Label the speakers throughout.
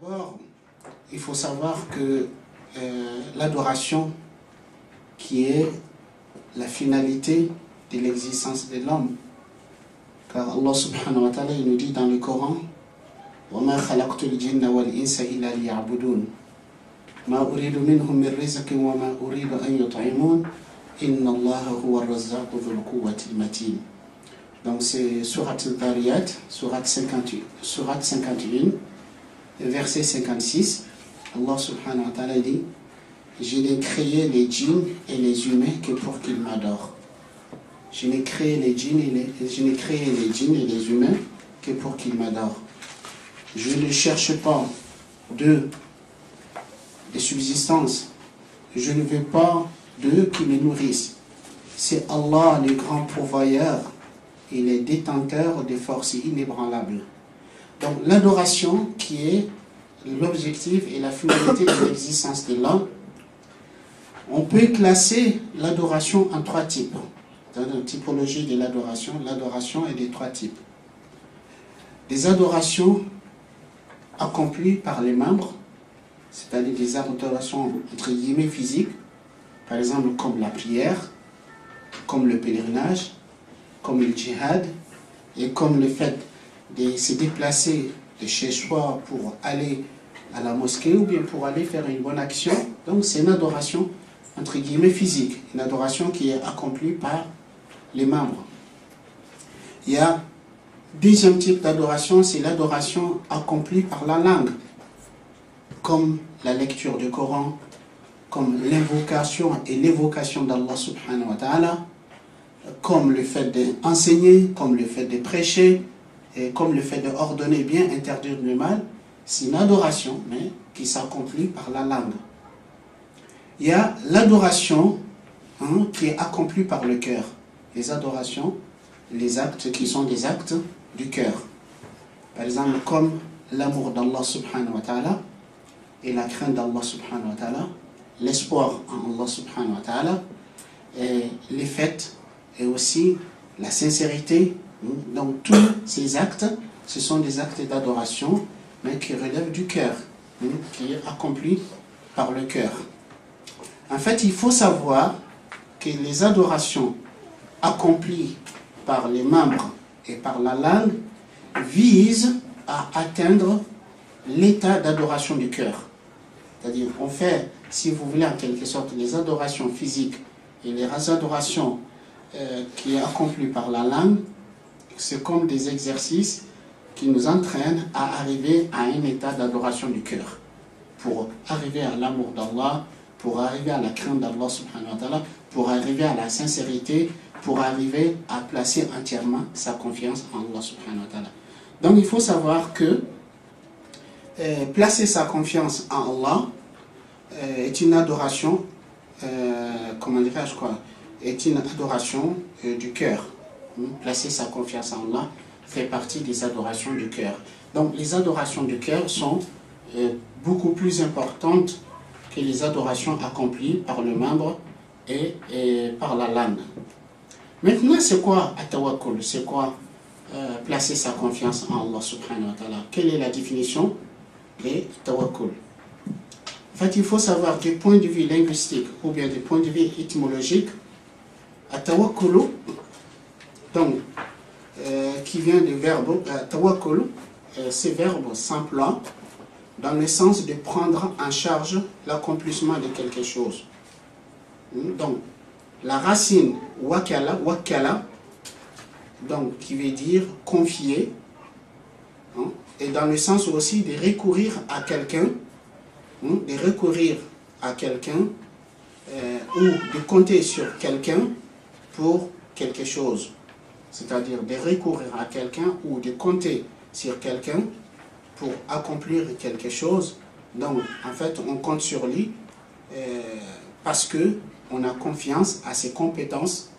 Speaker 1: D'abord, il faut savoir que l'adoration, qui est la finalité de l'existence de l'homme, car Allah subhanahu wa ta'ala il nous dit dans le Coran وَمَا خَلَقْتُ الْجِنَّ وَالْإِنسَ إِلَّا لِيَعْبُدُونَ مَا أُرِيدُ مِنْهُمْ مِنْ رِزْقٍ وَمَا أُرِيدُ أَنْ يُطْعِمُونَ إِنَّ اللَّهَ هُوَ الرَّزَّاقُ ذُو الْقُوَّةِ الْمَتِينُ. Donc c'est Surat al-Dhariyat, Surat 51, verset 56. Allah subhanahu wa ta'ala dit: je n'ai créé les djinns et les humains que pour qu'ils m'adorent. Je n'ai créé les djinns et les humains que pour qu'ils m'adorent. Je ne cherche pas de subsistance. Je ne veux pas d'eux qui me nourrissent. C'est Allah le grand pourvoyeur et le détenteur des forces inébranlables. Donc l'adoration qui est l'objectif et la finalité de l'existence de l'homme, on peut classer l'adoration en trois types. Dans la typologie de l'adoration est de trois types. Des adorations accomplies par les membres, c'est-à-dire des adorations entre guillemets physiques, par exemple comme la prière, comme le pèlerinage, comme le djihad, et comme le fait de se déplacer de chez soi pour aller à la mosquée ou bien pour aller faire une bonne action. Donc c'est une adoration entre guillemets physique, une adoration qui est accomplie par les membres. Il y a deuxième type d'adoration, c'est l'adoration accomplie par la langue, comme la lecture du Coran, comme l'invocation et l'évocation d'Allah subhanahu wa ta'ala, comme le fait d'enseigner, comme le fait de prêcher, et comme le fait d'ordonner bien, interdire le mal. C'est une adoration, mais qui s'accomplit par la langue. Il y a l'adoration qui est accomplie par le cœur. Les adorations, les actes qui sont des actes du cœur. Par exemple, comme l'amour d'Allah subhanahu wa ta'ala et la crainte d'Allah subhanahu wa ta'ala, l'espoir en Allah subhanahu wa ta'ala, et les fêtes, et aussi la sincérité. Donc tous ces actes, ce sont des actes d'adoration, mais qui relèvent du cœur, qui est accompli par le cœur. En fait, il faut savoir que les adorations accomplies par les membres et par la langue visent à atteindre l'état d'adoration du cœur. C'est-à-dire, on fait, si vous voulez, en quelque sorte, les adorations physiques et les adorations qui est accompli par la langue, c'est comme des exercices qui nous entraînent à arriver à un état d'adoration du cœur, pour arriver à l'amour d'Allah, pour arriver à la crainte d'Allah subhanahu wa ta'ala, pour arriver à la sincérité, pour arriver à placer entièrement sa confiance en Allah subhanahu wa ta'ala. Donc il faut savoir que placer sa confiance en Allah est une adoration, comment dirais-je quoi, est une adoration du cœur. Placer sa confiance en Allah fait partie des adorations du cœur. Donc les adorations du cœur sont beaucoup plus importantes que les adorations accomplies par le membre et par la langue. Maintenant, c'est quoi at-tawakkul? C'est quoi placer sa confiance en Allah subhanahu wa ta'ala? Quelle est la définition de tawakkul? En fait, il faut savoir du point de vue linguistique ou bien du point de vue étymologique, at-tawakkul, donc, qui vient du verbe tawakkul, ce verbe s'emploie dans le sens de prendre en charge l'accomplissement de quelque chose. Donc, la racine wakala, donc qui veut dire confier, et dans le sens aussi de recourir à quelqu'un, ou de compter sur quelqu'un pour quelque chose. C'est-à-dire de recourir à quelqu'un ou de compter sur quelqu'un pour accomplir quelque chose. Donc, en fait, on compte sur lui parce qu'on a confiance à ses compétences,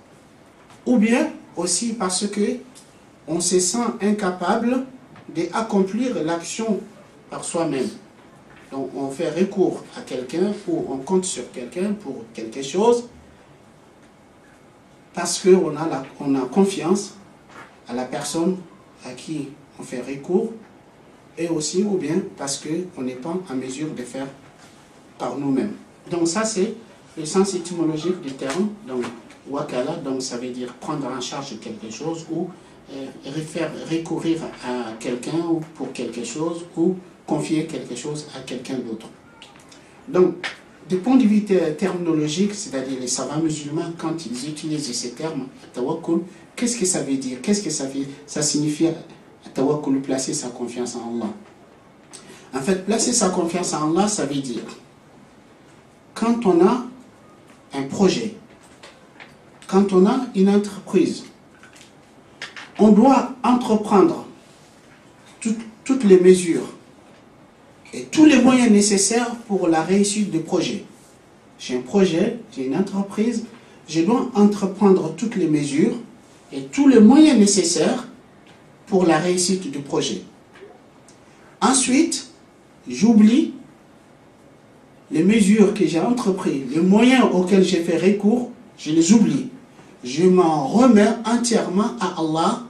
Speaker 1: ou bien aussi parce qu'on se sent incapable d'accomplir l'action par soi-même. Donc, on fait recours à quelqu'un ou on compte sur quelqu'un pour quelque chose, parce qu'on a confiance à la personne à qui on fait recours et aussi ou bien parce qu'on n'est pas en mesure de faire par nous-mêmes. Donc ça c'est le sens étymologique du terme. Donc wakala, donc ça veut dire prendre en charge quelque chose ou recourir à quelqu'un ou pour quelque chose ou confier quelque chose à quelqu'un d'autre. Donc du point de vue terminologique, c'est-à-dire les savants musulmans, quand ils utilisent ces termes, tawakkul, qu'est-ce que ça veut dire? Qu'est-ce que ça signifie tawakkul, placer sa confiance en Allah? En fait, placer sa confiance en Allah, ça veut dire, quand on a un projet, quand on a une entreprise, on doit entreprendre toutes les mesures et tous les moyens nécessaires pour la réussite du projet. J'ai un projet, j'ai une entreprise, je dois entreprendre toutes les mesures et tous les moyens nécessaires pour la réussite du projet. Ensuite, j'oublie les mesures que j'ai entreprises, les moyens auxquels j'ai fait recours, je les oublie. Je m'en remets entièrement à Allah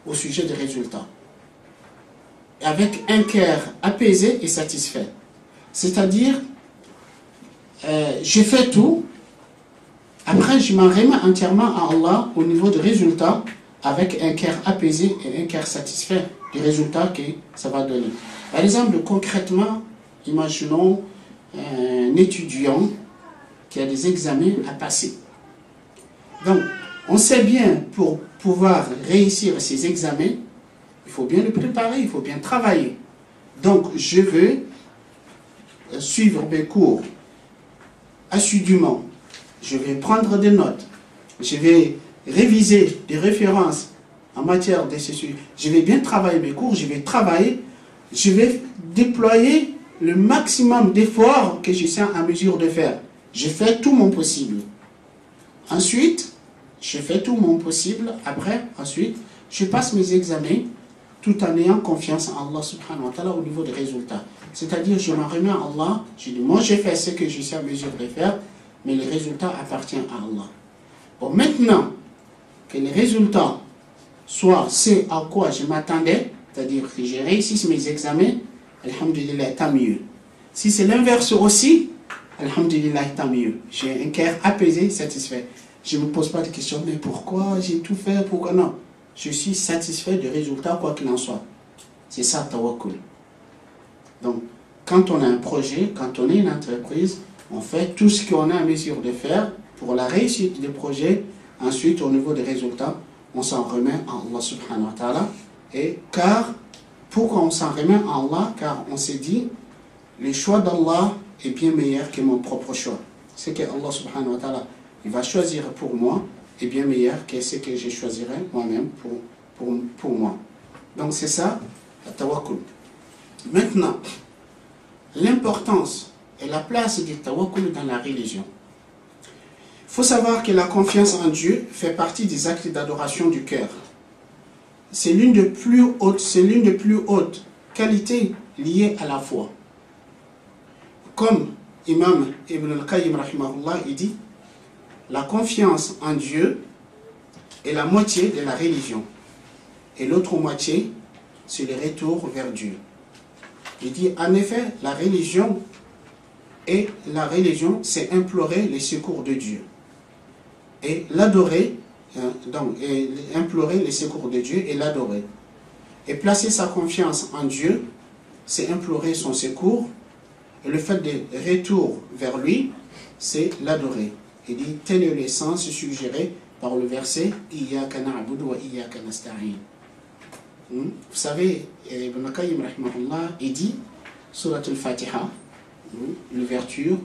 Speaker 1: au sujet des résultats. Avec un cœur apaisé et satisfait. C'est-à-dire, je fais tout, après je m'en remets entièrement à Allah au niveau des résultats, avec un cœur apaisé et un cœur satisfait des résultats que ça va donner. Par exemple, concrètement, imaginons un étudiant qui a des examens à passer. Donc, on sait bien, pour pouvoir réussir ces examens, il faut bien le préparer, il faut bien travailler. Donc, je veux suivre mes cours assidûment. Je vais prendre des notes. Je vais réviser des références en matière de ceci. Je vais bien travailler mes cours, je vais travailler, je vais déployer le maximum d'efforts que je suis en mesure de faire. Je fais tout mon possible. Ensuite, je fais tout mon possible. Ensuite, je passe mes examens tout en ayant confiance en Allah subhanahu wa ta'ala au niveau des résultats. C'est-à-dire, je m'en remets à Allah. Je dis, moi, j'ai fait ce que je suis en mesure de faire, mais les résultats appartiennent à Allah. Bon, maintenant que les résultats soient ce à quoi je m'attendais, c'est-à-dire que j'ai réussi mes examens, alhamdulillah, tant mieux. Si c'est l'inverse aussi, alhamdulillah, tant mieux. J'ai un cœur apaisé, satisfait. Je ne me pose pas de questions, mais pourquoi j'ai tout fait, pourquoi non? Je suis satisfait du résultat, quoi qu'il en soit. C'est ça, tawakkul. Donc, quand on a un projet, quand on est une entreprise, on fait tout ce qu'on est en mesure de faire pour la réussite du projet. Ensuite, au niveau des résultats, on s'en remet à Allah subhanahu wa ta'ala. Et pourquoi on s'en remet à Allah? Car on s'est dit, le choix d'Allah est bien meilleur que mon propre choix. Ce que Allah subhanahu wa ta'ala il va choisir pour moi est bien meilleur que ce que je choisirai moi-même pour moi. Donc c'est ça, le tawakkul. Maintenant, l'importance et la place du tawakkul dans la religion. Il faut savoir que la confiance en Dieu fait partie des actes d'adoration du cœur. C'est l'une des plus hautes qualités liées à la foi. Comme Imam Ibn al-Qayyim rahimahullah, il dit, la confiance en Dieu est la moitié de la religion. Et l'autre moitié, c'est le retour vers Dieu. Il dit, en effet, la religion, c'est implorer les secours de Dieu. Et l'adorer, implorer les secours de Dieu et l'adorer. Et placer sa confiance en Dieu, c'est implorer son secours. Et le fait de retour vers lui, c'est l'adorer. Il dit, tel est le sens suggéré par le verset Iyyaka na'budu wa iyyaka nasta'in. Vous savez, Ibn Qayyim rahimahullah, il dit, Surat al-Fatiha, l'ouverture,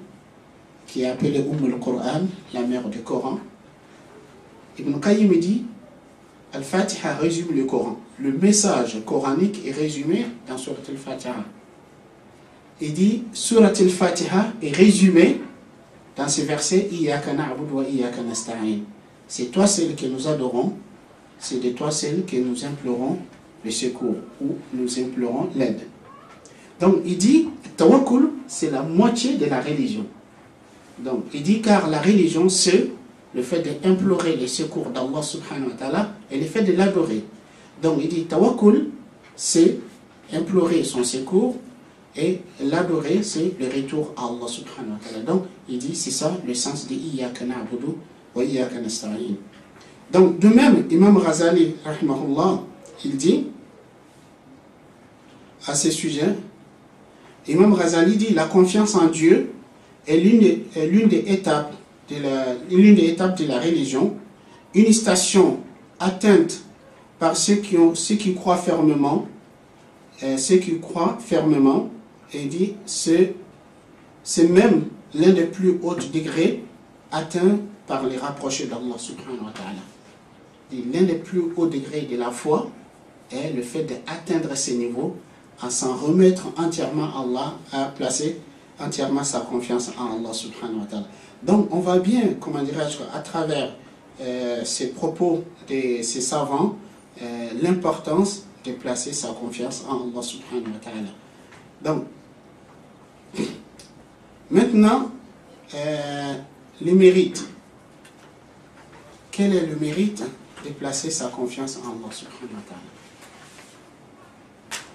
Speaker 1: qui est appelée al-Qur'an, la mère du Coran. Ibn Qayyim dit, Al-Fatiha résume le Coran. Le message coranique est résumé dans Surat al-Fatiha. Il dit, Surat al-Fatiha est résumé dans ce verset, Iyyaka na'budu wa iyyaka nasta'in. C'est toi celle que nous adorons, c'est de toi celle que nous implorons le secours ou nous implorons l'aide. Donc il dit, tawakkul, c'est la moitié de la religion. Donc il dit, car la religion, c'est le fait d'implorer le secours d'Allah subhanahu wa ta'ala et le fait de l'adorer. Donc il dit, tawakkul, c'est implorer son secours, et l'adorer, c'est le retour à Allah subhanahu wa ta'ala. Donc, il dit, c'est ça le sens de Iyyaka na'budu wa Iyyaka nasta'in. Donc, de même, Imam Ghazali, rahimahullah, il dit, à ce sujet, Imam Ghazali dit, la confiance en Dieu est l'une des étapes de la religion, une station atteinte par ceux qui croient fermement, et il dit, c'est même l'un des plus hauts degrés atteints par les rapprochés d'Allah subhanahu wa ta'ala. L'un des plus hauts degrés de la foi est le fait d'atteindre ces niveaux, à s'en remettre entièrement à Allah, à placer entièrement sa confiance en Allah subhanahu wa ta'ala. Donc on va bien, comment dirais-je, à travers ces propos de ces savants, l'importance de placer sa confiance en Allah subhanahu wa ta'ala. Donc, maintenant, les mérites. Quel est le mérite de placer sa confiance en Allah subhanahu wa ta'ala?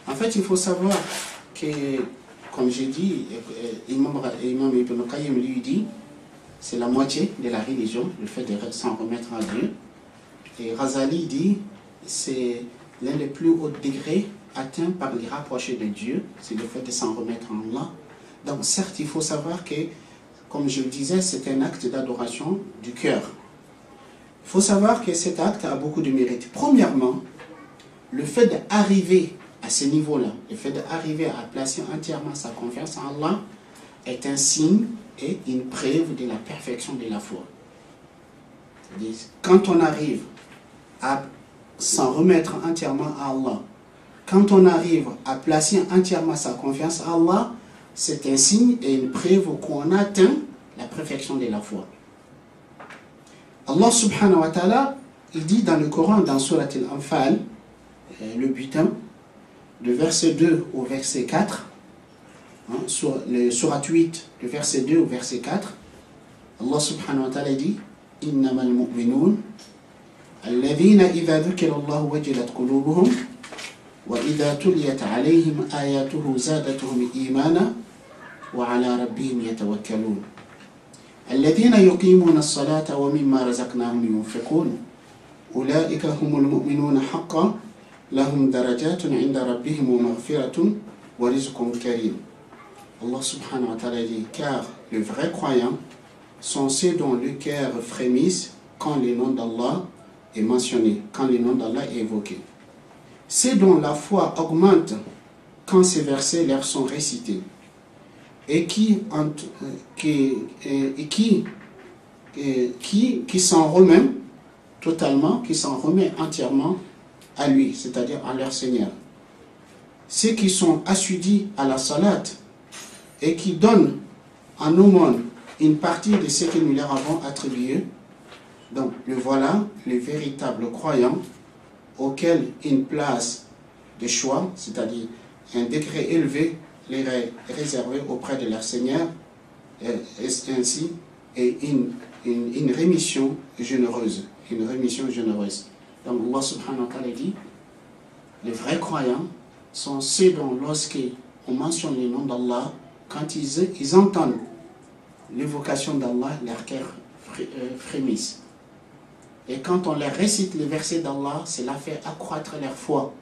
Speaker 1: En fait, il faut savoir que, comme j'ai dit, Imam Ibn Qayyim lui dit, c'est la moitié de la religion, le fait de s'en remettre à Dieu. Et Ghazali dit, c'est l'un des plus hauts degrés atteints par les rapprochés de Dieu, c'est le fait de s'en remettre en Allah. Donc certes, il faut savoir que, comme je le disais, c'est un acte d'adoration du cœur. Il faut savoir que cet acte a beaucoup de mérites. Premièrement, le fait d'arriver à ce niveau-là, le fait d'arriver à placer entièrement sa confiance en Allah, est un signe et une preuve de la perfection de la foi. Quand on arrive à s'en remettre entièrement à Allah, quand on arrive à placer entièrement sa confiance à Allah, c'est un signe et une preuve qu'on atteint la perfection de la foi. Allah subhanahu wa ta'ala, il dit dans le Coran, dans Surat Al-Anfal, le butin, de verset 2 au verset 4, sur le Surat 8, de verset 2 au verset 4, Allah subhanahu wa ta'ala dit, إنما المؤمنون الذين إذا ذكر الله وجلت قلوبهم وإذا تليت عليهم آياته زادتهم إيمانا وعلى ربهم يتوكلون الذين يقيمون الصلاة ومما رزقناهم ينفقون أولئك هم المؤمنون حقا لهم درجات عند ربهم ومغفرة ورزق كريم. Allah subhanahu wa ta'ala dit, car les vrais croyants sont ceux dont le cœur frémisse quand le nom d'Allah est mentionné, quand le nom d'Allah est évoqué. Ceux dont la foi augmente quand ces versets leur sont récités et qui s'en remet totalement, qui s'en remet entièrement à lui, c'est-à-dire à leur Seigneur. Ceux qui sont assidus à la salat et qui donnent en aumône une partie de ce que nous leur avons attribué, donc le voilà, les véritables croyants auxquels une place de choix, c'est-à-dire un degré élevé, les est réservé auprès de leur Seigneur, ainsi, et une rémission généreuse. Une rémission généreuse. Donc Allah subhanahu wa ta'ala dit, les vrais croyants sont ceux dont lorsqu'on mentionne le nom d'Allah, quand ils entendent l'évocation d'Allah, leur cœur frémissent. Et quand on leur récite les versets d'Allah, cela fait accroître leur foi,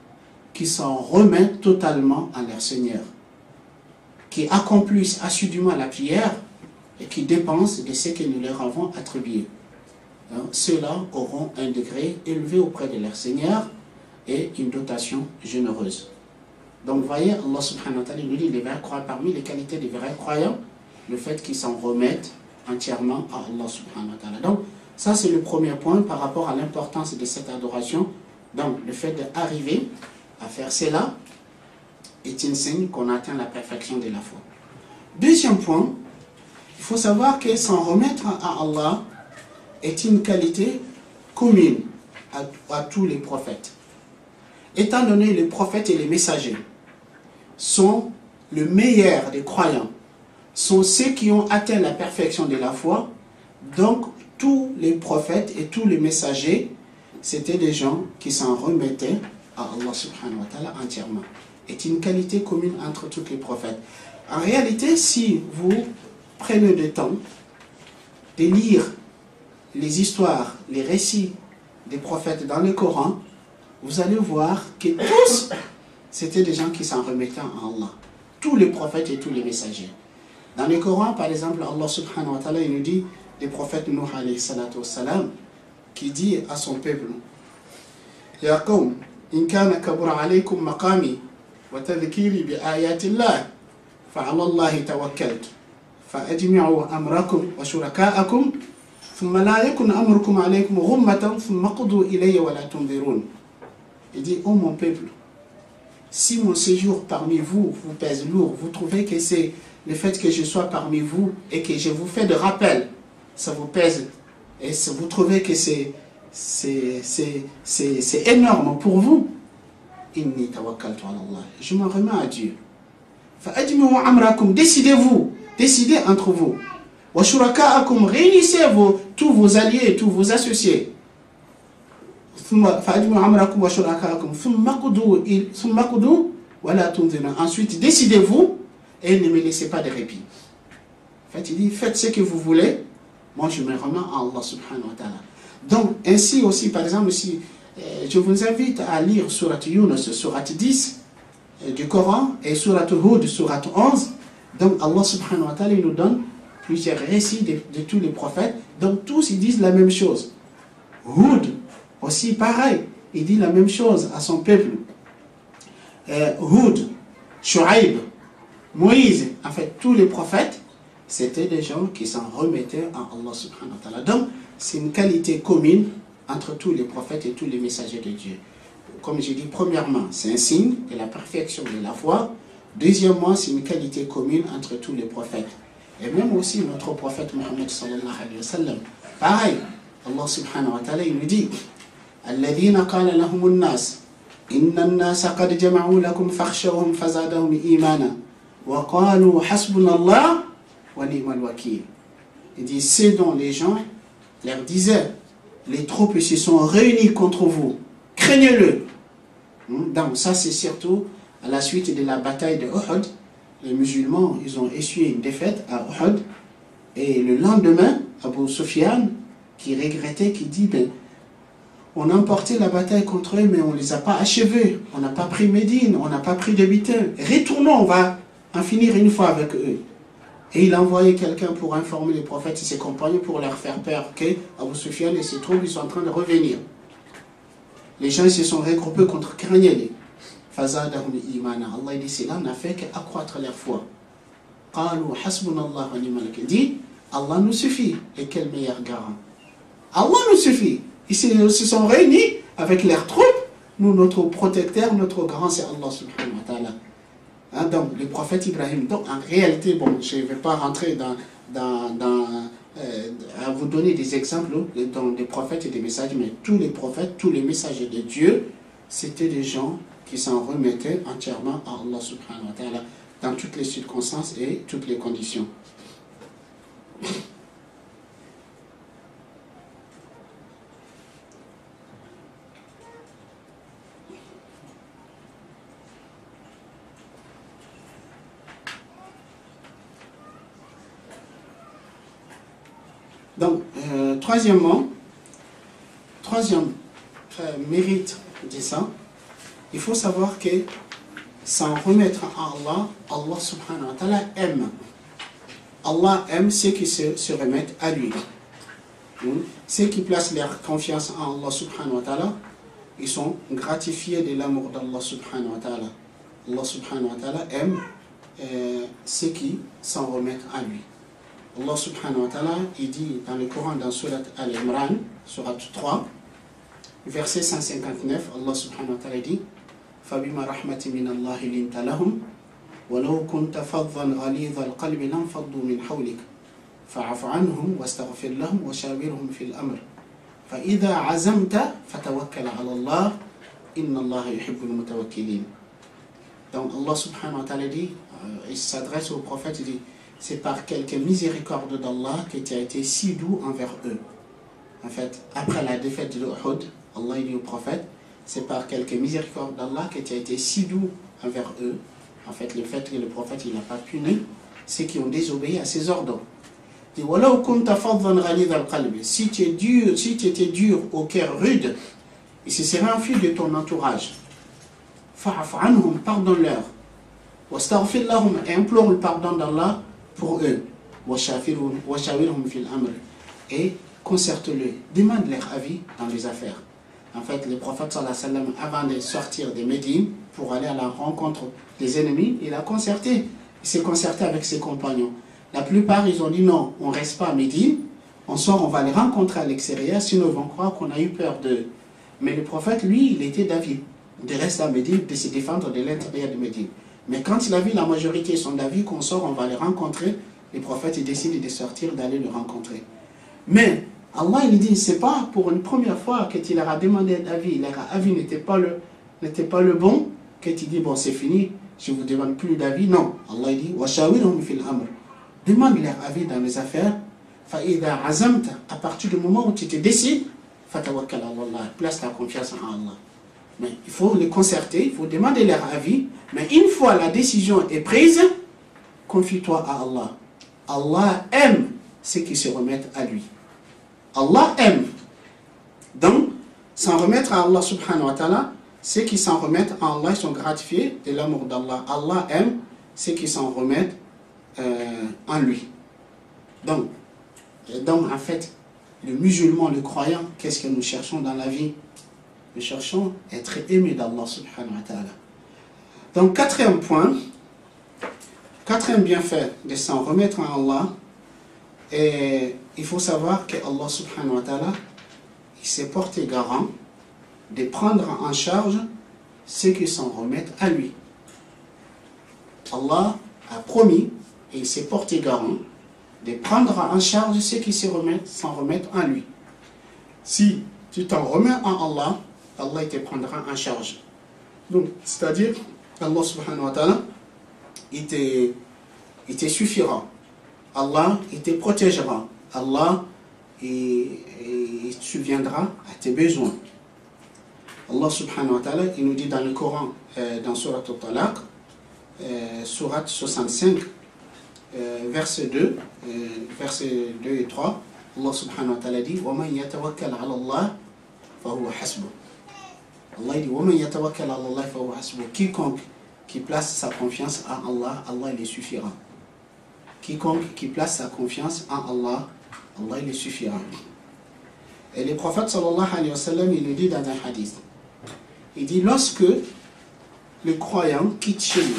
Speaker 1: qui s'en remettent totalement à leur Seigneur, qui accomplissent assidûment la prière et qui dépensent de ce que nous leur avons attribué. Ceux-là auront un degré élevé auprès de leur Seigneur et une dotation généreuse. Donc vous voyez, Allah subhanahu wa ta'ala nous dit, les vrais croyants, parmi les qualités des vrais croyants, le fait qu'ils s'en remettent entièrement à Allah subhanahu wa ta'ala. Donc ça c'est le premier point par rapport à l'importance de cette adoration. Donc le fait d'arriver à faire cela est un signe qu'on atteint la perfection de la foi. Deuxième point, il faut savoir que s'en remettre à Allah est une qualité commune à tous les prophètes. Étant donné les prophètes et les messagers sont le meilleur des croyants, sont ceux qui ont atteint la perfection de la foi, donc tous les prophètes et tous les messagers, c'était des gens qui s'en remettaient à Allah subhanahu wa ta'ala entièrement. est une qualité commune entre tous les prophètes. En réalité, si vous prenez le temps de lire les histoires, les récits des prophètes dans le Coran, vous allez voir que tous, c'était des gens qui s'en remettaient à Allah. Tous les prophètes et tous les messagers. Dans le Coran, par exemple, Allah subhanahu wa ta'ala, il nous dit, des prophètes Nuh alayhi salatu wassalam, qui dit à son peuple, Ya qawm, in kana kabura alaykum maqami, wa tadhkiri bi ayatillah, fa'ala Allahi tawakkaltu, fa'ajmi'u amrakum wa shuraka'akum, thumma la yakun amrukum alaykum ghummatan, thumma qudu ilayya wa la tunzirun. Il dit, oh mon peuple, si mon séjour parmi vous vous pèse lourd, vous trouvez que c'est le fait que je sois parmi vous et que je vous fais de rappel, ça vous pèse, et vous trouvez que c'est énorme pour vous, inni tawakkaltu ala Allah, je m'en remets à Dieu. Fa'ajmi'u amrakum, décidez-vous, décidez entre vous. Wa shuraka'akum, réunissez tous vos alliés et tous vos associés. Ensuite, décidez-vous et ne me laissez pas de répit. En fait, il dit, faites ce que vous voulez, moi je me remets à Allah subhanahu wa ta'ala. Donc, ainsi aussi, par exemple, si je vous invite à lire Surat Yunus, Surat 10 du Coran, et Surat Hud, Surat 11, donc Allah subhanahu wa ta'ala il nous donne plusieurs récits de tous les prophètes, donc tous ils disent la même chose. Hud, aussi pareil, il dit la même chose à son peuple. Hud, Shu'aib, Moïse, en fait tous les prophètes, c'était des gens qui s'en remettaient à Allah subhanahu wa ta'ala. Donc c'est une qualité commune entre tous les prophètes et tous les messagers de Dieu. Comme j'ai dit, premièrement, c'est un signe de la perfection de la foi. Deuxièmement, c'est une qualité commune entre tous les prophètes. Et même aussi notre prophète Mohammed sallallahu alayhi wa sallam. Pareil, Allah subhanahu wa ta'ala, il nous dit الذين قال لهم الناس إن الناس قد جمعوا لكم فاخشوهم فزادهم إيمانا وقالوا حسبنا الله ونعم الوكيل. Il dit, c'est dont les gens leur disaient, les troupes se sont réunies contre vous, craignez-le. Donc ça c'est surtout à la suite de la bataille de Uhud. Les musulmans, ils ont essuyé une défaite à Uhud. Et le lendemain, Abu Sufyan, qui regrettait, qui dit, ben, on a emporté la bataille contre eux, mais on ne les a pas achevés. On n'a pas pris Médine, on n'a pas pris de butin. Retournons, on va en finir une fois avec eux. Et il a envoyé quelqu'un pour informer les prophètes et ses compagnons pour leur faire peur que Abu Sufyan et ses troupes ils sont en train de revenir. Les gens se sont regroupés contre Kranieli. Fazadahum imana. Allah dit, cela n'a fait qu'accroître leur foi. Qalu hasbunallah wa ni'mal wakeel. Dit, Allah nous suffit. Et quel meilleur garant. Allah nous suffit. Ils se sont réunis avec leurs troupes. Nous, notre protecteur, notre grand, c'est Allah subhanahu wa ta'ala. Hein, donc, le prophète Ibrahim. Donc, en réalité, bon, je ne vais pas rentrer à vous donner des exemples dans des prophètes et des messages, mais tous les prophètes, tous les messagers de Dieu, c'était des gens qui s'en remettaient entièrement à Allah subhanahu wa ta'ala dans toutes les circonstances et toutes les conditions. Donc, troisième mérite de ça, il faut savoir que s'en remettre à Allah, Allah subhanahu wa ta'ala aime. Allah aime ceux qui se remettent à lui. Ceux qui placent leur confiance en Allah subhanahu wa ta'ala, ils sont gratifiés de l'amour d'Allah subhanahu wa ta'ala. Allah subhanahu wa ta'ala aime ceux qui s'en remettent à lui. Allah subhanahu wa ta'ala, il dit dans le Coran, dans Surat Al-Imran, Surat 3, verset 159, Allah subhanahu wa ta'ala dit فَبِمَا رَحْمَةٍ مِّنَ اللَّهِ لِنْتَ لَهُمْ وَلَوْ كُنْتَ فَظًّا غَلِيظَ الْقَلْبِ لَانفَضُّوا مِنْ حَوْلِكَ فَاعْفُ عَنْهُمْ وَاسْتَغْفِرْ لَهُمْ وَشَاوِرْهُمْ فِي الْأَمْرِ فَإِذَا عَزَمْتَ فَتَوَكَّلْ عَلَى اللَّهِ إِنَّ اللَّهَ يُحِبُّ الْمُتَوَكِّلِينَ. Donc Allah subhanahu wa ta'ala dit, il s'adresse au prophète, il dit, c'est par quelque miséricorde d'Allah que tu as été si doux envers eux. En fait, après la défaite de Uhud, Allah dit au prophète, c'est par quelque miséricorde d'Allah que tu as été si doux envers eux, en fait, le fait que le prophète il n'a pas puni, c'est qu'ils ont désobéi à ses ordres. Il dit, Walaw kunta faddan ghalidha al-qalbi. Si tu étais dur au cœur rude, il se serait enfui de ton entourage. Fa'af anhum, pardonne-leur. Wastaghfir lahum, et implore le pardon d'Allah pour eux. Washawirhum fil amr, et concerte-le, demande leur avis dans les affaires. En fait, le prophète sallallahu alayhi wa sallam, avant de sortir de Médine pour aller à la rencontre des ennemis, il s'est concerté avec ses compagnons. La plupart, ils ont dit non, on ne reste pas à Médine, on sort, on va les rencontrer à l'extérieur, sinon ils vont croire qu'on a eu peur d'eux. Mais le prophète, lui, il était d'avis de rester à Médine, de se défendre de l'intérieur de Médine. Mais quand il a vu la majorité sont d'avis qu'on sort, on va les rencontrer, le prophète, il décide de sortir, d'aller le rencontrer. Mais Allah, il dit, c'est pas pour une première fois qu'il leur a demandé un avis, leur avis n'était pas le bon, qu'il dit, bon, c'est fini, je ne vous demande plus d'avis. Non, Allah il dit, washawirhum fil amr. Demande leur avis dans les affaires. Fa'idha azamta, à partir du moment où tu te décides, fatawakkal ala Allah, place ta confiance en Allah. Mais il faut les concerter, il faut demander leur avis, mais une fois la décision est prise, confie-toi à Allah. Allah aime ceux qui se remettent à lui. Allah aime. Donc, s'en remettre à Allah subhanahu wa ta'ala, ceux qui s'en remettent à Allah, ils sont gratifiés de l'amour d'Allah. Allah aime ceux qui s'en remettent en lui. Donc, en fait, le musulman, le croyant, qu'est-ce que nous cherchons dans la vie? Nous cherchons à être aimés d'Allah subhanahu wa ta'ala. Donc, quatrième point, quatrième bienfait de s'en remettre à Allah, et il faut savoir que Allah subhanahu wa ta'ala, il s'est porté garant de prendre en charge ceux qui s'en remettent à lui. Allah a promis et il s'est porté garant de prendre en charge ceux qui s'en remettent en lui. Si tu t'en remets en Allah, Allah il te prendra en charge. Donc, c'est-à-dire, Allah subhanahu wa ta'ala, il te suffira. Allah, il te protégera. Allah, il subviendra à tes besoins. Allah subhanahu wa ta'ala, il nous dit dans le Coran, dans Surat al-Talaq, Surat 65, verset 2 et 3, Allah subhanahu wa ta'ala dit وَمَنْ يَتَوَكَّلْ عَلَى اللَّهِ فَهُوَ حَسْبُهُ. Allah dit وَمَنْ يَتَوَكَّلْ عَلَى اللَّهِ فَهُوَ حَسْبُهُ. Quiconque qui place sa confiance en Allah, Allah il les suffira. Quiconque qui place sa confiance en Allah, Allah il les suffira. Et le prophète sallallahu alayhi wa sallam, il le dit dans un hadith. Il dit, lorsque le croyant quitte chez lui,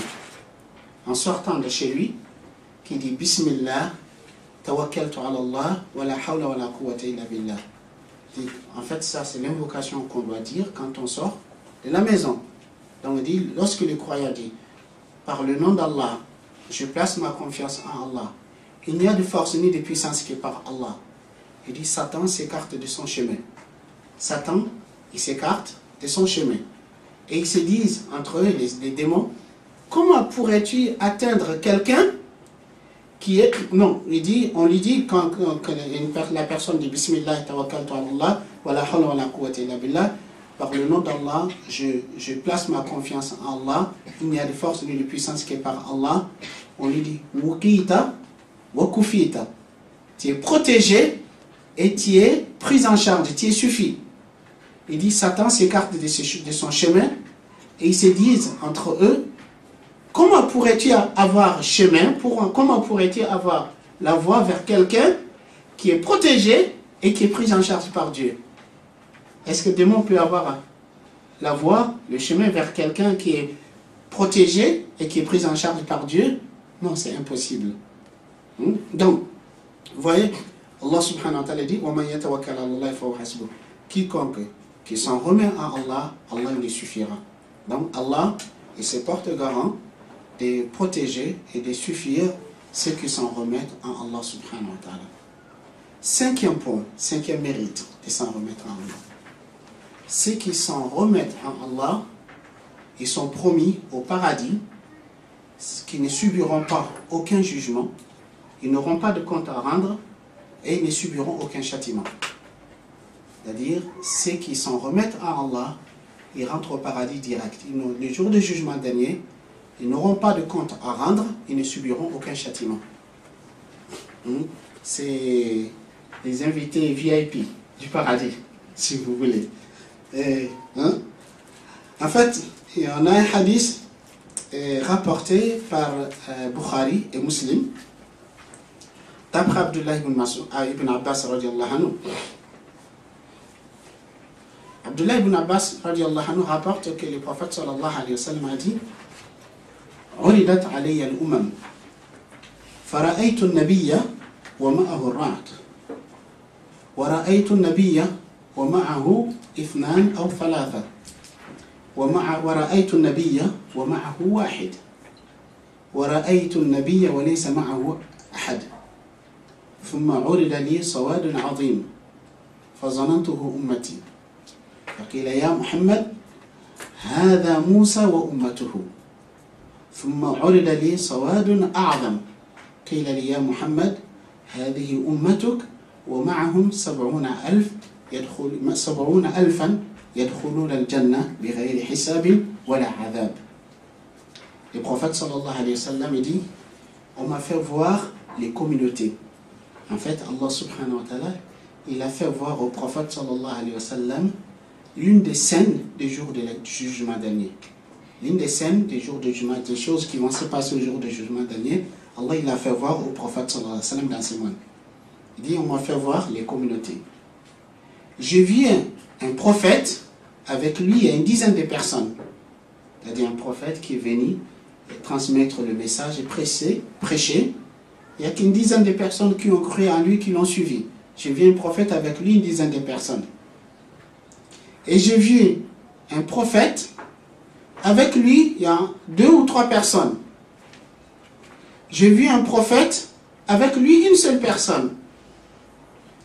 Speaker 1: en sortant de chez lui, qui dit Bismillah, tawakkaltu ala Allah, wa la hawla wa la quwwata illa billah. En fait, ça c'est l'invocation qu'on doit dire quand on sort de la maison. Donc il dit, lorsque le croyant dit, par le nom d'Allah, je place ma confiance en Allah, il n'y a de force ni de puissance que par Allah. Il dit, Satan s'écarte de son chemin. Satan, il s'écarte de son chemin. Et ils se disent, entre eux, les démons, comment pourrais-tu atteindre quelqu'un qui est... Non, on lui dit, quand la personne dit, Bismillah, tawakkaltu ala Allah, wa la hawla wa la quwwata illa billah, par le nom d'Allah, je place ma confiance en Allah, il n'y a de force ni de puissance que par Allah. On lui dit, Wukita wa kufita. Tu es protégé et tu es pris en charge, tu es suffi. Il dit, Satan s'écarte de son chemin et ils se disent entre eux, comment pourrais-tu avoir chemin, comment pourrais-tu avoir la voie vers quelqu'un qui est protégé et qui est pris en charge par Dieu? Est-ce que le démon peut avoir la voie, le chemin vers quelqu'un qui est protégé et qui est pris en charge par Dieu? Non, c'est impossible. Donc, vous voyez, Allah subhanahu wa ta'ala dit, وَمَنْ يَتَوَكَّلَ عَلَى اللَّهِ فَهُوَ حَسْبُهُ. Quiconque qui s'en remet à Allah, Allah lui suffira. Donc Allah, il se porte garant de protéger et de suffire ceux qui s'en remettent en Allah subhanahu wa ta'ala. Cinquième point, cinquième mérite de s'en remettre en Allah. Ceux qui s'en remettent en Allah, ils sont promis au paradis, qui ne subiront pas aucun jugement, ils n'auront pas de compte à rendre et ils ne subiront aucun châtiment. C'est-à-dire, ceux qui s'en remettent à Allah, ils rentrent au paradis direct. Le jour du jugement dernier, Ils n'auront pas de compte à rendre, ils ne subiront aucun châtiment. C'est les invités VIP du paradis, si vous voulez. En fait, il y en a un hadith rapporté par Bukhari et Muslim, d'après Abdullah ibn Abbas radiallahu anhu. Abdullah ibn Abbas radiallahu anhu rapporte que le prophète sallallahu alayhi wa sallam a dit عرضت علي الأمم فرأيت النبي ومعه الرعد ورأيت النبي ومعه 2 أو 3 ورأيت النبي ومعه 1 ورأيت النبي وليس معه أحد ثم عرض لي سواد عظيم فظننته أمتي فقيل يا محمد هذا موسى وأمته ثم عرض لي سواد أعظم قيل لي يا محمد هذه أمتك ومعهم 70,000 يدخلون الجنة بغير حساب ولا عذاب. Le prophète sallallahu alayhi wa sallam dit, on m'a fait voir les communautés. En fait, Allah subhanahu wa ta'ala, il a fait voir au prophète sallallahu alayhi wa sallam l'une des scènes des jours du jugement dernier. L'une des scènes des jours de jugement, des choses qui vont se passer au jour du jugement dernier, Allah il a fait voir au prophète sallallahu alayhi wa sallam dans ce monde. Il dit, on m'a fait voir les communautés. J'ai vu un prophète, avec lui il y a une dizaine de personnes. C'est-à-dire un prophète qui est venu transmettre le message et prêcher. Il n'y a qu'une dizaine de personnes qui ont cru en lui, qui l'ont suivi. J'ai vu un prophète avec lui, une dizaine de personnes. Et j'ai vu un prophète, avec lui, il y a 2 ou 3 personnes. J'ai vu un prophète, avec lui, une seule personne.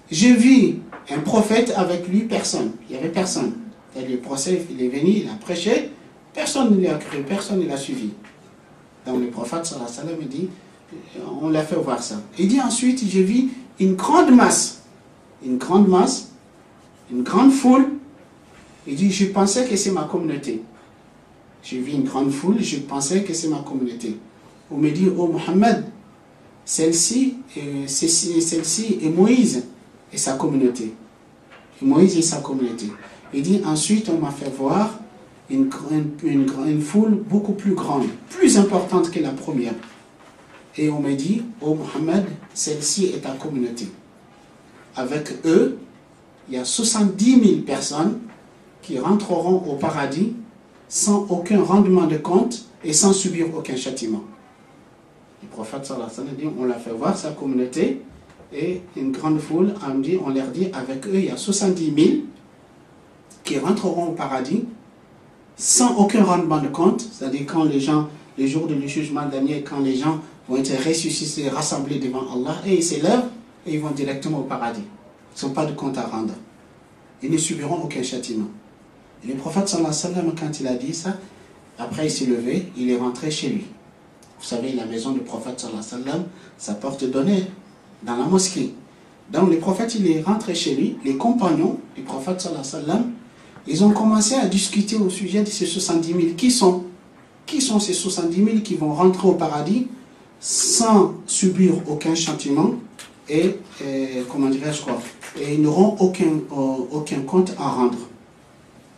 Speaker 1: J'ai vu un prophète, avec lui, personne. Il n'y avait personne. Le prophète, il est venu, il a prêché, personne ne l'a cru, personne ne l'a suivi. Donc le prophète, sallallahu alayhi wa sallam, dit, on l'a fait voir ça. Il dit ensuite, j'ai vu une grande masse, une grande foule. Il dit, je pensais que c'est ma communauté. J'ai vu une grande foule, je pensais que c'est ma communauté. On me dit, oh Mohammed, celle-ci est Moïse et sa communauté. Et Moïse et sa communauté. Il dit, ensuite on m'a fait voir une foule beaucoup plus grande, plus importante que la première. Et on me dit, oh Mohammed, celle-ci est ta communauté. Avec eux, il y a 70 000 personnes qui rentreront au paradis sans aucun rendement de compte et sans subir aucun châtiment. Le prophète sallallahu alayhi wa sallam dit, on l'a fait voir sa communauté et une grande foule, on leur dit, avec eux il y a 70 000 qui rentreront au paradis sans aucun rendement de compte, c'est-à-dire quand les gens, les jours du jugement dernier, quand les gens vont être ressuscités, rassemblés devant Allah, et ils s'élèvent et ils vont directement au paradis. Ils n'ont pas de compte à rendre. Ils ne subiront aucun châtiment. Et le prophète sallallahu alayhi wa sallam, quand il a dit ça, après il s'est levé, il est rentré chez lui. Vous savez, la maison du prophète sallallahu alayhi wa sallam, sa porte donnait dans la mosquée. Donc le prophète, il est rentré chez lui, les compagnons du prophète sallallahu alayhi wa sallam, ils ont commencé à discuter au sujet de ces 70 000. Qui sont ces 70 000 qui vont rentrer au paradis sans subir aucun châtiment et comment dirais-je quoi, et ils n'auront aucun compte à rendre.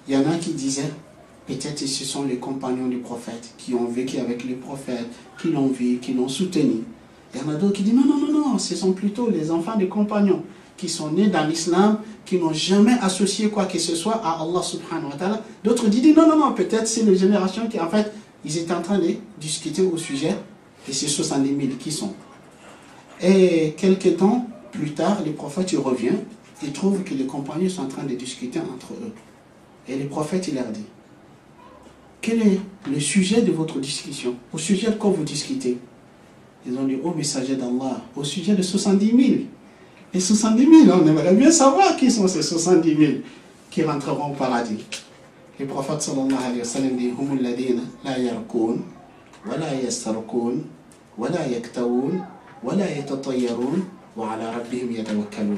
Speaker 1: Il y en a qui disaient, peut-être ce sont les compagnons du prophète qui ont vécu avec le prophète, qui l'ont vu, qui l'ont soutenu. Il y en a d'autres qui disent, non, ce sont plutôt les enfants des compagnons qui sont nés dans l'islam, qui n'ont jamais associé quoi que ce soit à Allah subhanahu wa ta'ala. D'autres disent, non, peut-être c'est les générations qui, en fait, ils étaient en train de discuter au sujet de ces 70 000 qui sont. Et quelques temps plus tard, le prophète il revient, il trouve que les compagnons sont en train de discuter entre eux. Et le prophète il leur dit, quel est le sujet de votre discussion? Au sujet de quoi vous discutez? Ils ont dit, ô messager d'Allah, au sujet de 70 000. Les 70 000, on aimerait bien savoir qui sont ces 70 000 qui rentreront au paradis. Le prophète sallallahu alayhi wa sallam dit, hum alladhina la yarkoun, wa la yastarkoun, wa la yaktaoun, wa la yatatayyarun, wa ala rabbihim yatawakkalun.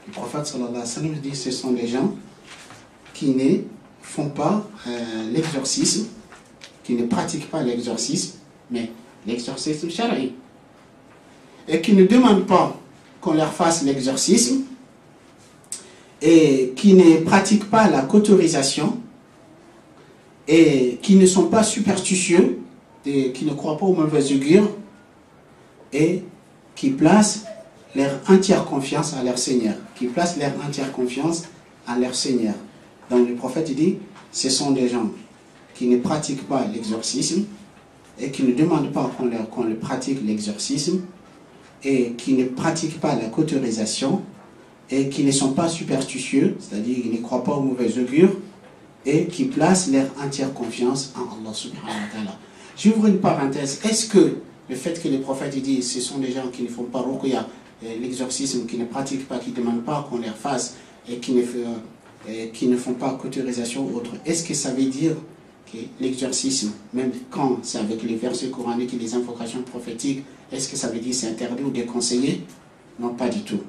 Speaker 1: Le prophète sallallahu alayhi wa sallam dit, ce sont des gens qui ne font pas l'exorcisme, qui ne pratiquent pas l'exorcisme, mais l'exorcisme shari, et qui ne demandent pas qu'on leur fasse l'exorcisme, et qui ne pratiquent pas la cauterisation, et qui ne sont pas superstitieux, et qui ne croient pas aux mauvaises augures, et qui placent leur entière confiance à leur Seigneur, qui placent leur entière confiance à leur Seigneur. Donc le prophète dit, ce sont des gens qui ne pratiquent pas l'exorcisme et qui ne demandent pas qu'on le pratique l'exorcisme et qui ne pratiquent pas la cauterisation et qui ne sont pas superstitieux, c'est-à-dire qui ne croient pas aux mauvais augures et qui placent leur entière confiance en Allah subhanahu wa ta'ala. J'ouvre une parenthèse. Est-ce que le fait que les prophètes disent ce sont des gens qui ne font pas ruqya, l'exorcisme, qui ne pratiquent pas, qui ne demandent pas qu'on les fasse et qui ne font pas cauterisation ou autre, est-ce que ça veut dire que l'exorcisme, même quand c'est avec les versets coraniques et les invocations prophétiques, est-ce que ça veut dire c'est interdit ou déconseillé? Non, pas du tout.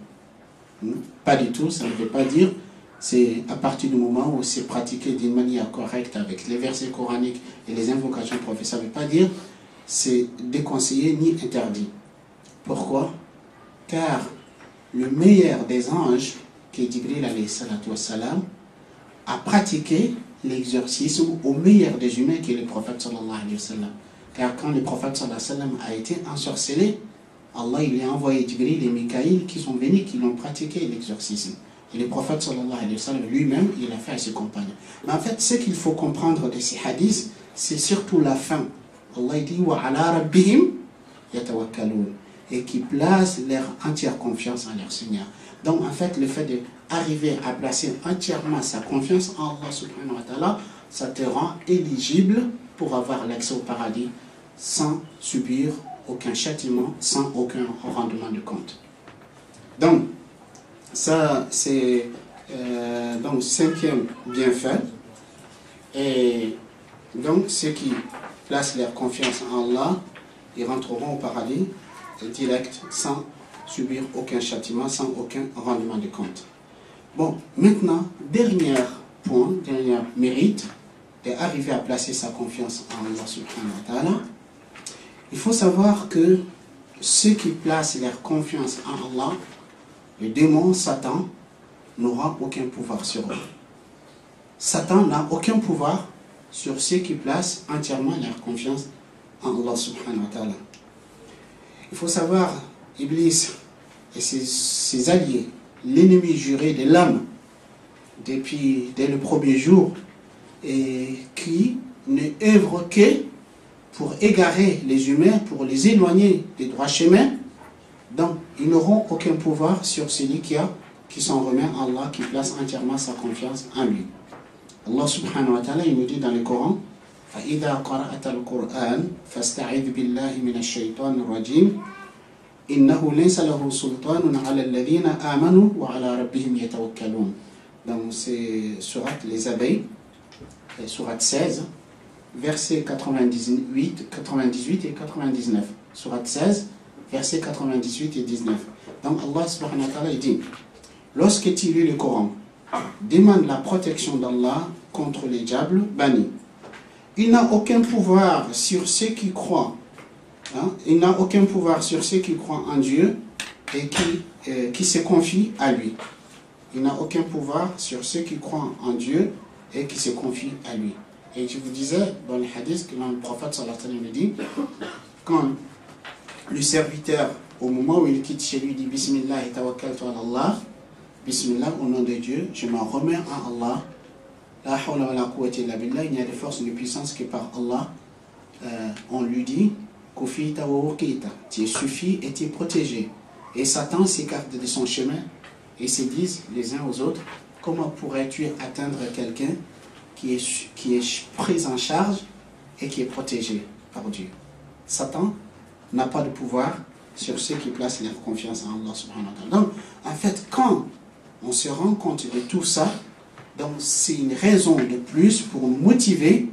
Speaker 1: Pas du tout, ça ne veut pas dire. C'est à partir du moment où c'est pratiqué d'une manière correcte avec les versets coraniques et les invocations prophétiques, ça ne veut pas dire c'est déconseillé ni interdit. Pourquoi? Car le meilleur des anges, qui est Jibril alayhi salatu wassalam, a pratiqué l'exorcisme au meilleur des humains, qui est le prophète sallallahu alayhi wa sallam. Car quand le prophète sallallahu alayhi wa sallam a été ensorcelé, Allah il a envoyé Jibril et Mikaïl qui sont venus, qui l'ont pratiqué l'exorcisme. Et le prophète sallallahu alayhi wa sallam lui-même, il a fait à ses compagnons. Mais en fait, ce qu'il faut comprendre de ces hadiths, c'est surtout la fin. Allah dit wa ala rabbihim yatawakkalun, et qui placent leur entière confiance en leur Seigneur. Donc en fait, le fait d'arriver à placer entièrement sa confiance en Allah subhanahu wa ta'ala, ça te rend éligible pour avoir l'accès au paradis sans subir aucun châtiment, sans aucun rendement de compte. Donc, ça c'est donc cinquième bienfait. Et donc ceux qui placent leur confiance en Allah, ils rentreront au paradis direct sans subir aucun châtiment, sans aucun rendement de compte. Bon, maintenant, dernier point, dernier mérite d'arriver à placer sa confiance en Allah subhanahu wa ta'ala. Il faut savoir que ceux qui placent leur confiance en Allah, le démon Satan n'aura aucun pouvoir sur eux. Satan n'a aucun pouvoir sur ceux qui placent entièrement leur confiance en Allah subhanahu wa ta'ala. Il faut savoir, Iblis et ses alliés, l'ennemi juré de l'âme dès le premier jour, et qui ne œuvre que pour égarer les humains, pour les éloigner des droits chemins. Donc, ils n'auront aucun pouvoir sur celui qui s'en remet à Allah, qui place entièrement sa confiance en lui. Allah subhanahu wa ta'ala, il nous dit dans le Coran, فَإِذَا قَرَأَتَ الْقُرْآنَ فَاسْتَعِذْ بِاللَّهِ مِنَ الشَّيْطَانِ الرَّجِيمِ إِنَّهُ لَيْسَ لَهُ سُلْطَانٌ عَلَى الَّذِينَ آمَنُوا وَعَلَى رَبِّهِمْ يَتَوَكَّلُونَ. Donc c'est sourate Les Abeilles, sourate 16, versets 98 et 99. Sourate 16, versets 98 et 19. Donc Allah subhanahu wa ta'ala dit, lorsque tu lis le Coran, demande la protection d'Allah contre les diables bannis. Il n'a aucun pouvoir sur ceux qui croient. Il n'a aucun pouvoir sur ceux qui croient en Dieu et qui se confient à lui. Il n'a aucun pouvoir sur ceux qui croient en Dieu et qui se confient à lui. Et je vous disais dans les hadiths que le prophète sallallahu alayhi wa sallam dit, quand le serviteur, au moment où il quitte chez lui, dit Bismillah et tawakkaltu ala Allah, Bismillah, au nom de Dieu, je m'en remets à Allah. La hawla wa la quwwata illa billah, il n'y a de force ni de puissance que par Allah. On lui dit Kufita wa waqita, tu es suffi et tu es protégé. Et Satan s'écarte de son chemin et se disent les uns aux autres, comment pourrais-tu atteindre quelqu'un qui est pris en charge et qui est protégé par Dieu? Satan n'a pas de pouvoir sur ceux qui placent leur confiance en Allah subhanahu wa ta'ala. Donc, en fait, quand on se rend compte de tout ça, donc c'est une raison de plus pour nous motiver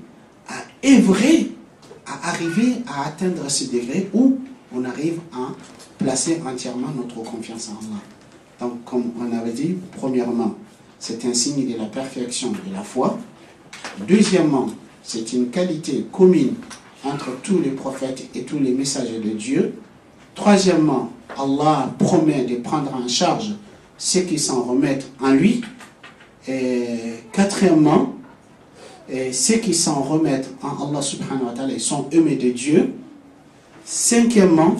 Speaker 1: à œuvrer, à arriver à atteindre ce degré où on arrive à placer entièrement notre confiance en Allah. Donc, comme on avait dit, premièrement, c'est un signe de la perfection de la foi. Deuxièmement, c'est une qualité commune entre tous les prophètes et tous les messagers de Dieu. Troisièmement, Allah promet de prendre en charge ceux qui s'en remettent en lui. Et quatrièmement, ceux qui s'en remettent en Allah subhanahu wa ta'ala, ils sont aimés de Dieu. Cinquièmement,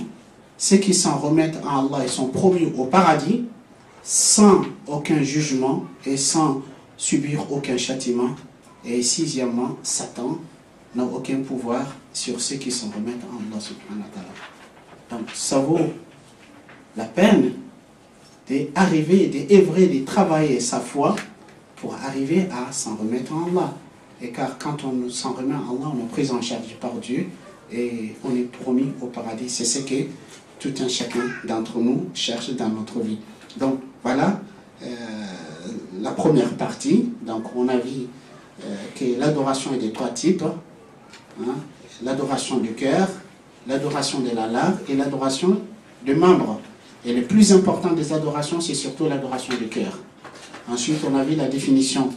Speaker 1: ceux qui s'en remettent en Allah, ils sont promis au paradis sans aucun jugement et sans subir aucun châtiment. Et sixièmement, Satan n'a aucun pouvoir sur ceux qui s'en remettent en Allah subhanahu wa ta'ala. Donc ça vaut la peine d'arriver, d'œuvrer, de travailler sa foi pour arriver à s'en remettre en Allah. Et car quand on s'en remet en Allah, on est pris en charge par Dieu et on est promis au paradis. C'est ce que tout un chacun d'entre nous cherche dans notre vie. Donc voilà la première partie. Donc on a vu que l'adoration est de trois types. Hein, l'adoration du cœur, l'adoration de la langue et l'adoration des membres. Et le plus important des adorations, c'est surtout l'adoration du cœur. Ensuite, on a vu la définition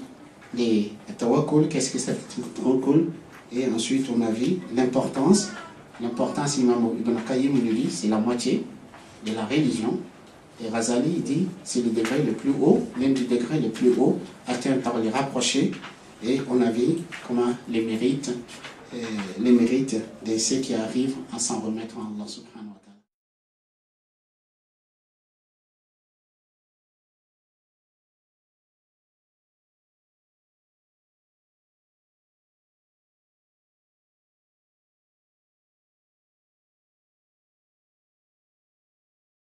Speaker 1: des tawakkul, qu'est-ce que c'est tawakkul, et ensuite on a vu l'importance. L'importance, Imam Ibn Qayyim le dit, c'est la moitié de la religion. Et Razali dit, c'est le degré le plus haut, l'un des degrés les plus hauts, atteint par les rapprochés. Et on a vu comment les mérites de ceux qui arrivent à s'en remettre en Allah subhanahu wa ta'ala.